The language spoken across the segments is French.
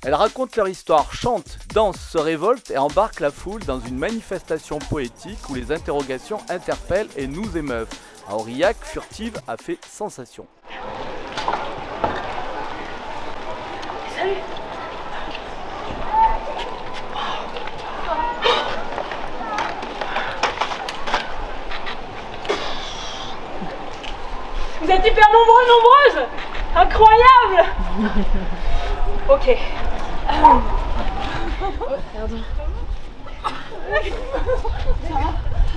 Elles racontent leur histoire, chantent, dansent, se révoltent et embarquent la foule dans une manifestation poétique où les interrogations interpellent et nous émeuvent. À Aurillac, Furtive a fait sensation. Salut. Vous êtes hyper nombreuses. Incroyable. Ok. Oh, pardon. Ça va?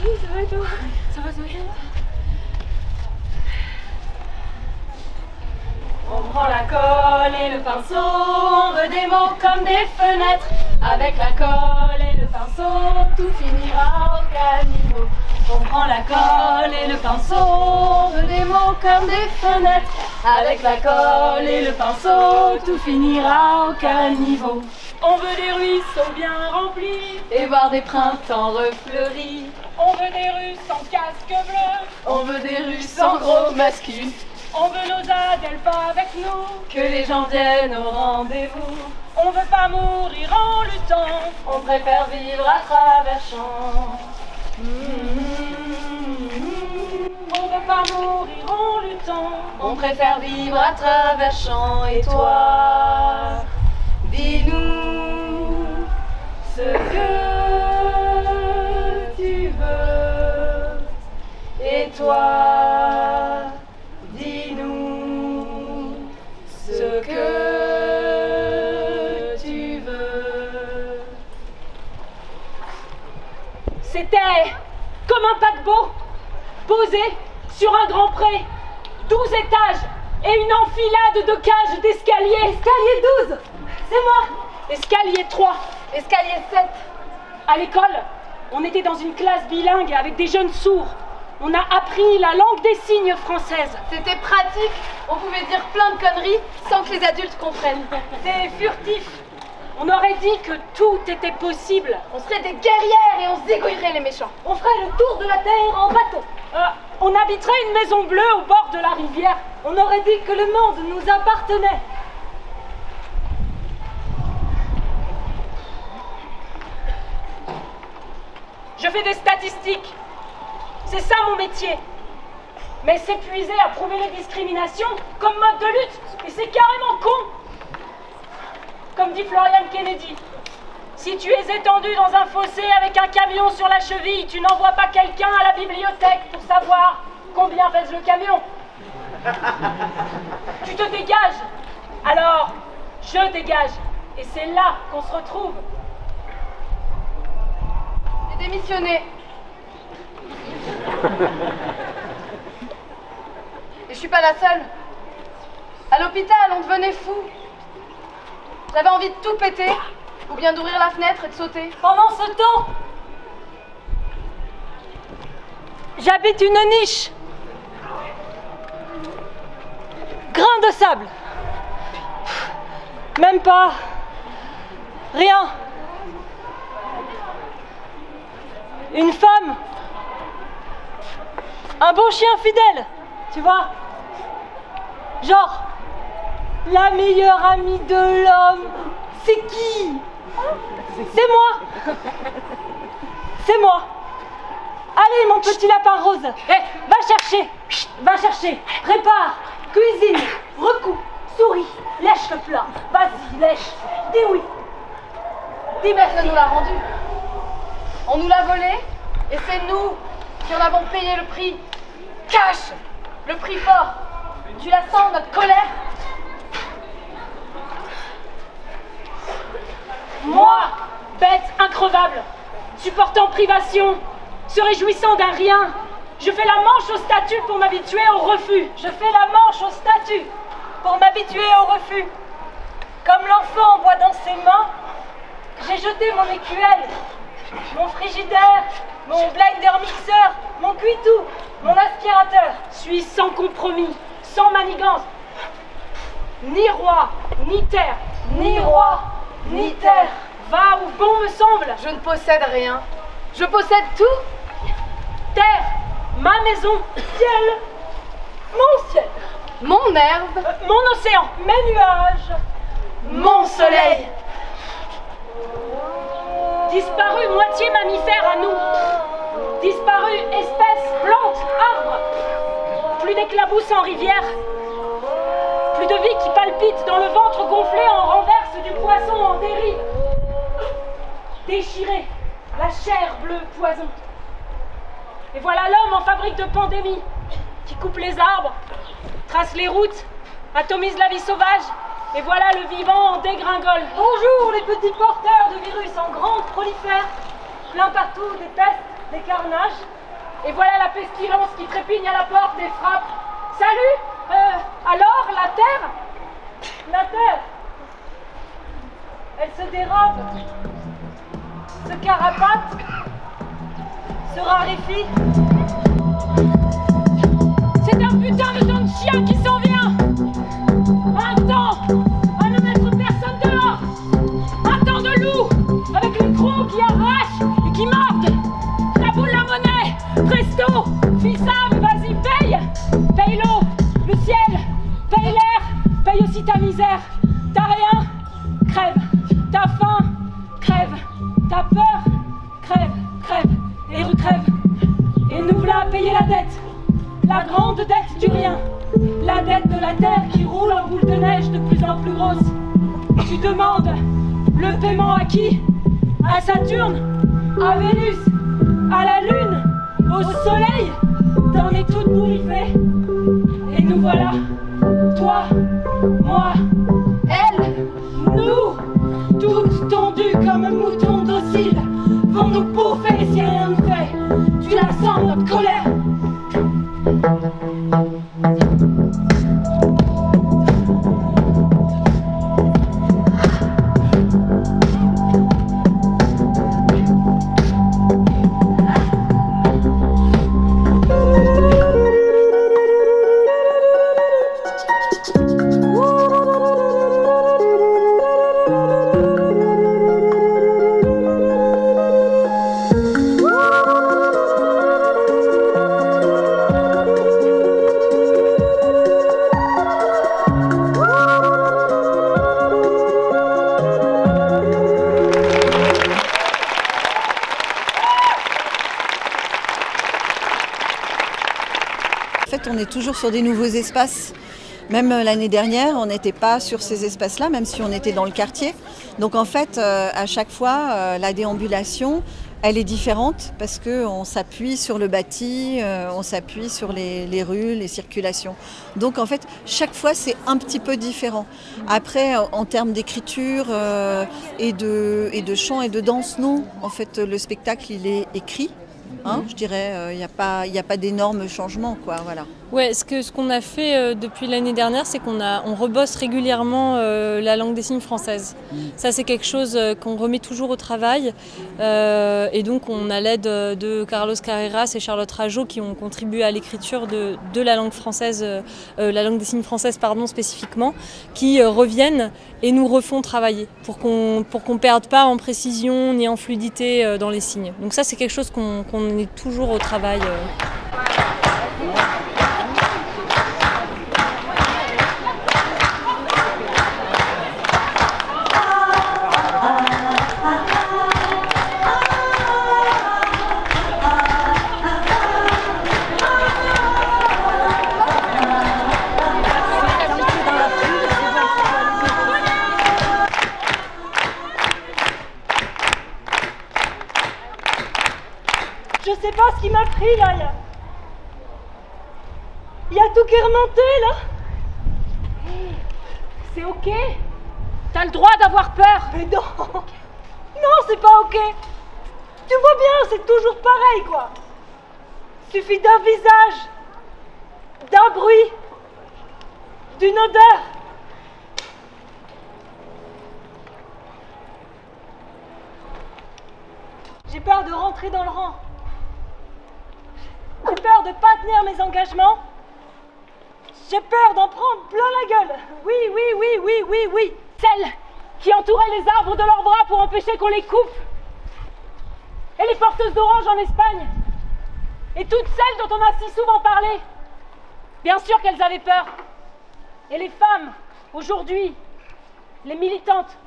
Oui, ça va et toi? Ça va. On prend la colle et le pinceau, on veut des mots comme des fenêtres. Avec la colle et le pinceau, tout finira au caniveau. On prend la colle et le pinceau, on veut des mots comme des fenêtres. Avec la colle et le pinceau, tout finira au caniveau. On veut des ruisseaux bien remplis et voir des printemps refleuris. On veut des rues sans casque bleu, on veut des rues sans gros masculins. On veut nos adelphes avec nous, que les gens viennent au rendez-vous. On veut pas mourir en luttant, on préfère vivre à travers champs. On veut pas mourir en luttant, on préfère vivre à travers champs. Et toi, dis-nous ce que tu veux. Et toi, dis-nous ce que tu veux. C'était comme un paquebot posé sur un grand pré, 12 étages et une enfilade de cages d'escaliers. Escalier 12, c'est moi. Escalier 3, escalier 7. À l'école, on était dans une classe bilingue avec des jeunes sourds. On a appris la langue des signes française. C'était pratique, on pouvait dire plein de conneries sans que les adultes comprennent. C'est furtif. On aurait dit que tout était possible. On serait des guerrières et on zigouillerait les méchants. On ferait le tour de la terre en bateau. On habiterait une maison bleue au bord de la rivière. On aurait dit que le monde nous appartenait. Je fais des statistiques. C'est ça mon métier. Mais s'épuiser à prouver les discriminations comme mode de lutte, et c'est carrément con. Comme dit Florian Kennedy, si tu es étendu dans un fossé avec un camion sur la cheville, tu n'envoies pas quelqu'un à la bibliothèque pour savoir combien pèse le camion. Tu te dégages, alors je dégage. Et c'est là qu'on se retrouve. J'ai démissionné. Et je suis pas la seule. À l'hôpital, on devenait fou. J'avais envie de tout péter, ou bien d'ouvrir la fenêtre et de sauter. Pendant ce temps, j'habite une niche. Grain de sable. Même pas. Rien. Une femme. Un bon chien fidèle. Tu vois? Genre, la meilleure amie de l'homme. C'est qui? C'est moi. C'est moi. Allez, mon petit lapin rose. Va chercher. Va chercher. Prépare. Cuisine. Recoupe. Souris. Lèche le plat. Vas-y, lèche. Dis oui. Dis merci. Personne nous l'a rendu. On nous l'a volé, et c'est nous qui en avons payé le prix. Cash. Le prix fort. Tu la sens, notre colère? Moi, bête increvable, supportant privation, se réjouissant d'un rien, je fais la manche au statut pour m'habituer au refus. Je fais la manche au statut pour m'habituer au refus. Comme l'enfant boit dans ses mains, j'ai jeté mon écuelle, mon frigidaire, mon blinder mixeur, mon cuitou, mon aspirateur. Suis sans compromis, sans manigance. Ni roi, ni terre, ni roi, ni terre. Va où bon me semble. Je ne possède rien. Je possède tout. Terre, ma maison, ciel, mon ciel, mon herbe, mon océan, mes nuages, mon soleil. Disparu moitié mammifère à nous. Disparu espèces, plantes, arbres. Plus d'éclaboussent en rivière. Plus de vie qui palpite dans le ventre gonflé en renverse du poisson en dérive. Déchiré, la chair bleue poison. Et voilà l'homme en fabrique de pandémie qui coupe les arbres, trace les routes, atomise la vie sauvage. Et voilà le vivant en dégringole. Bonjour les petits porteurs de virus en grande prolifère, plein partout des pestes, des carnages. Et voilà la pestilence qui trépigne à la porte des frappes. Salut, alors la terre, elle se dérobe, se carapate, se raréfie. C'est un putain de temps de chien qui s'en vient. Un temps à ne mettre personne dehors. Un temps de loup avec les crocs qui arrachent et qui mordent. La boule, la monnaie, presto, fils Sam, vas-y, paye. Paye l'eau, le ciel, paye l'air, paye aussi ta misère. T'as rien, crève. T'as faim, crève. T'as peur, crève, crève. Et recrève. Et nous voilà à payer la dette. La grande dette du rien. La dette de la terre qui roule en boule de neige de plus en plus grosse. Tu demandes le paiement à qui? À Saturne, à Vénus, à la Lune, au Soleil. T'en es toute bourriffée. Et nous voilà, toi, moi, elle, nous, toutes tondues comme moutons dociles, vont nous bouffer si rien ne fait. Tu la sens, notre colère. En fait, on est toujours sur des nouveaux espaces. Même l'année dernière, on n'était pas sur ces espaces-là, même si on était dans le quartier. Donc en fait, à chaque fois, la déambulation, elle est différente parce qu'on s'appuie sur le bâti, on s'appuie sur les rues, les circulations. Donc en fait, chaque fois, c'est un petit peu différent. Après, en termes d'écriture et de chant et de danse, non. En fait, le spectacle, il est écrit. Hein, je dirais, il n'y a pas d'énormes changements, quoi, voilà. Ouais, ce qu'on a fait depuis l'année dernière, c'est on rebosse régulièrement la langue des signes française. Ça, c'est quelque chose qu'on remet toujours au travail. Et donc, on a l'aide de Carlos Carreras et Charlotte Rajo qui ont contribué à l'écriture de la langue française, la langue des signes française, pardon, spécifiquement, qui reviennent et nous refont travailler pour qu'on perde pas en précision ni en fluidité dans les signes. Donc ça, c'est quelque chose qu'on est toujours au travail. Je sais pas ce qui m'a pris là. Il y a tout qui est remonté là. C'est ok. T'as le droit d'avoir peur. Mais non. Non, c'est pas ok. Tu vois bien, c'est toujours pareil quoi. Suffit d'un visage, d'un bruit, d'une odeur. J'ai peur de rentrer dans le rang. J'ai peur de ne pas tenir mes engagements. J'ai peur d'en prendre plein la gueule. Oui. Celles qui entouraient les arbres de leurs bras pour empêcher qu'on les coupe. Et les porteuses d'orange en Espagne. Et toutes celles dont on a si souvent parlé. Bien sûr qu'elles avaient peur. Et les femmes, aujourd'hui, les militantes,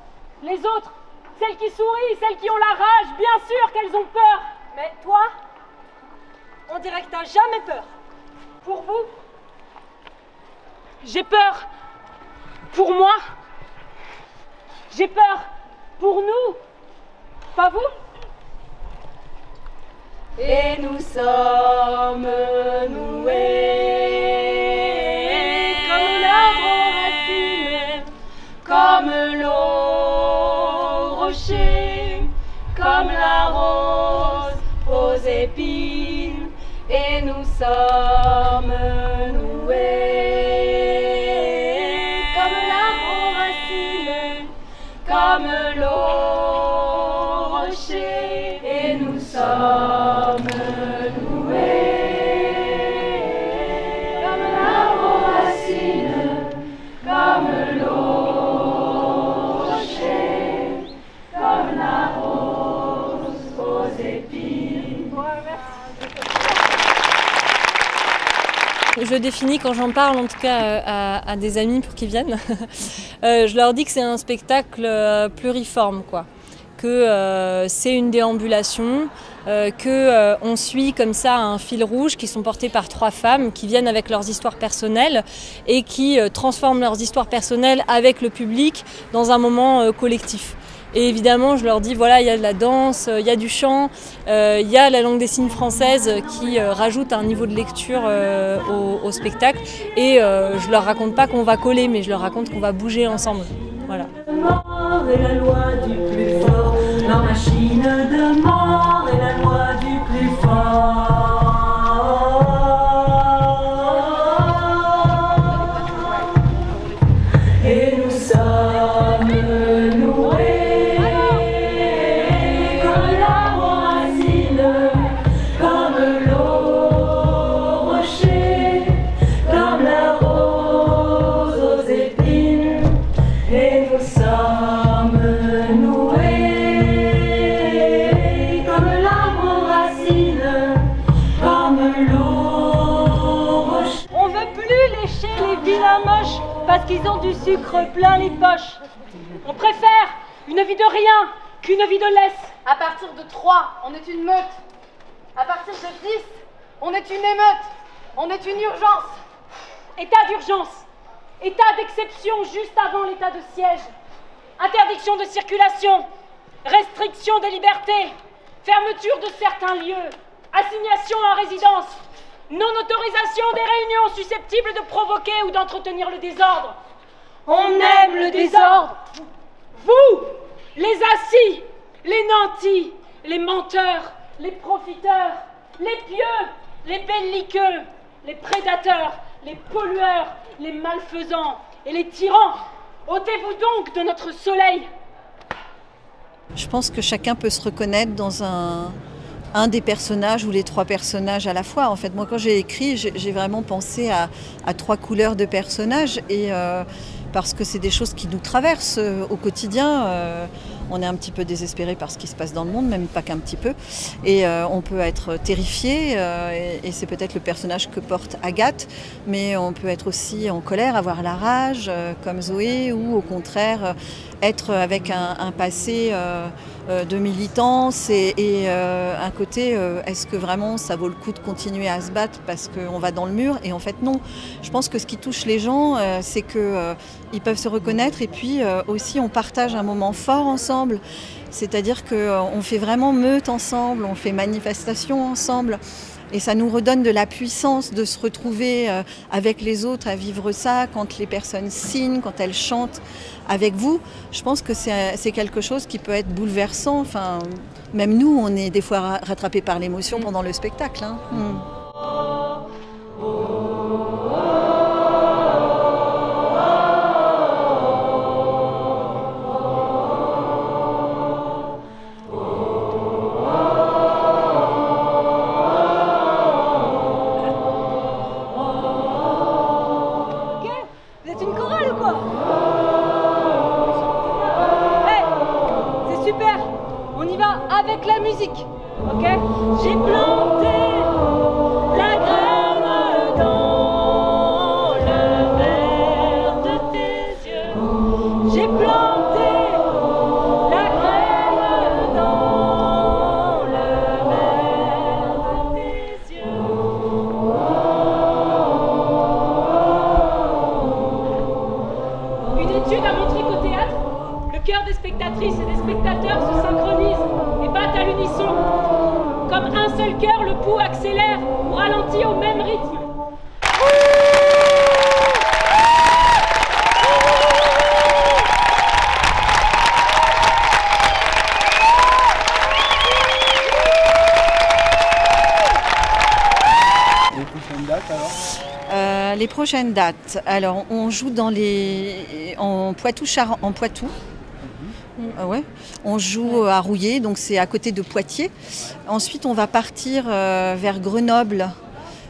les autres, celles qui sourient, celles qui ont la rage, bien sûr qu'elles ont peur. Mais toi, on dirait que t'as jamais peur. Pour vous, j'ai peur. Pour moi, j'ai peur. Pour nous, pas vous? Et nous sommes noués comme l'arbre aux racines, comme l'eau au rocher, comme la rose aux épines. Et nous sommes noués comme l'arbre aux racines, comme l'eau au rocher. Et nous sommes noués comme l'arbre aux racines, comme l'eau au rocher, comme la rose aux épines. Je le définis quand j'en parle, en tout cas à des amis pour qu'ils viennent. Je leur dis que c'est un spectacle pluriforme, quoi. Que c'est une déambulation, qu'on suit comme ça un fil rouge qui sont portés par 3 femmes qui viennent avec leurs histoires personnelles et qui transforment leurs histoires personnelles avec le public dans un moment collectif. Et évidemment, je leur dis, voilà, il y a de la danse, il y a du chant, il y a la langue des signes française qui rajoute un niveau de lecture au spectacle. Et je leur raconte pas qu'on va coller, mais je leur raconte qu'on va bouger ensemble. Voilà. La mort est la loi du plus fort, la machine de mort est la loi du plus fort. Et nous sommes noués comme l'arbre aux racines, comme l'eau au rocher, comme la rose aux épines. Et nous sommes noués comme l'arbre aux racines, comme l'eau au rocher. On veut plus lécher les vilains moches parce qu'ils ont du sucre plein les poches. On préfère une vie de rien qu'une vie de laisse. À partir de 3, on est une meute. À partir de 10, on est une émeute. On est une urgence. État d'urgence, état d'exception juste avant l'état de siège, interdiction de circulation, restriction des libertés, fermeture de certains lieux, assignation en résidence, non-autorisation des réunions susceptibles de provoquer ou d'entretenir le désordre. On aime le désordre. Vous, les assis, les nantis, les menteurs, les profiteurs, les pieux, les belliqueux, les prédateurs, les pollueurs, les malfaisants et les tyrans, ôtez-vous donc de notre soleil. Je pense que chacun peut se reconnaître dans un des personnages ou les 3 personnages à la fois. En fait, moi, quand j'ai écrit, j'ai vraiment pensé à 3 couleurs de personnages et parce que c'est des choses qui nous traversent au quotidien. On est un petit peu désespéré par ce qui se passe dans le monde, même pas qu'un petit peu. Et on peut être terrifié, et c'est peut-être le personnage que porte Agathe, mais on peut être aussi en colère, avoir la rage, comme Zoé, ou au contraire, être avec un passé de militance et un côté, est-ce que vraiment ça vaut le coup de continuer à se battre parce qu'on va dans le mur? Et en fait non. Je pense que ce qui touche les gens, c'est qu'ils peuvent se reconnaître et puis aussi on partage un moment fort ensemble. C'est-à-dire qu'on fait vraiment meute ensemble, on fait manifestation ensemble. Et ça nous redonne de la puissance de se retrouver avec les autres à vivre ça, quand les personnes signent, quand elles chantent avec vous. Je pense que c'est quelque chose qui peut être bouleversant. Enfin, même nous, on est des fois rattrapés par l'émotion pendant le spectacle. Hein. Avec la musique, ok? J'ai planté la graine dans le verre de tes yeux. J'ai planté la graine. l'habitude à montrer qu'au théâtre, le cœur des spectatrices et des spectateurs se synchronise et battent à l'unisson. Comme un seul cœur, le pouls accélère ou ralentit au même rythme. Les prochaines dates alors? Les prochaines dates, alors on joue en Poitou. Ouais. On joue à Rouillé, donc c'est à côté de Poitiers. Ensuite on va partir vers Grenoble.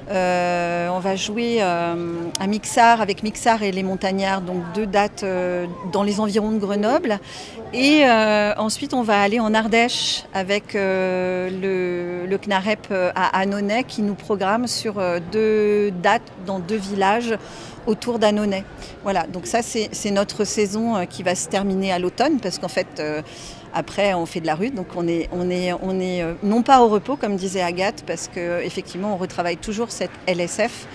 On va jouer à Mixart avec Mixart et les Montagnards, donc 2 dates dans les environs de Grenoble. Et ensuite on va aller en Ardèche avec le CNAREP à Annonay qui nous programme sur 2 dates dans 2 villages autour d'Annonay. Voilà, donc ça c'est notre saison qui va se terminer à l'automne parce qu'en fait après on fait de la rue, donc on est non pas au repos comme disait Agathe parce qu'effectivement on retravaille toujours cette LSF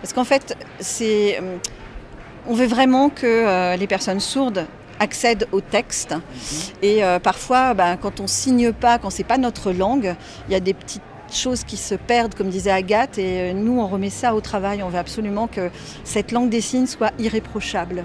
parce qu'en fait on veut vraiment que les personnes sourdes accèdent au texte et parfois quand on signe pas, quand c'est pas notre langue, il y a des petites choses qui se perdent comme disait Agathe et nous on remet ça au travail, on veut absolument que cette langue des signes soit irréprochable.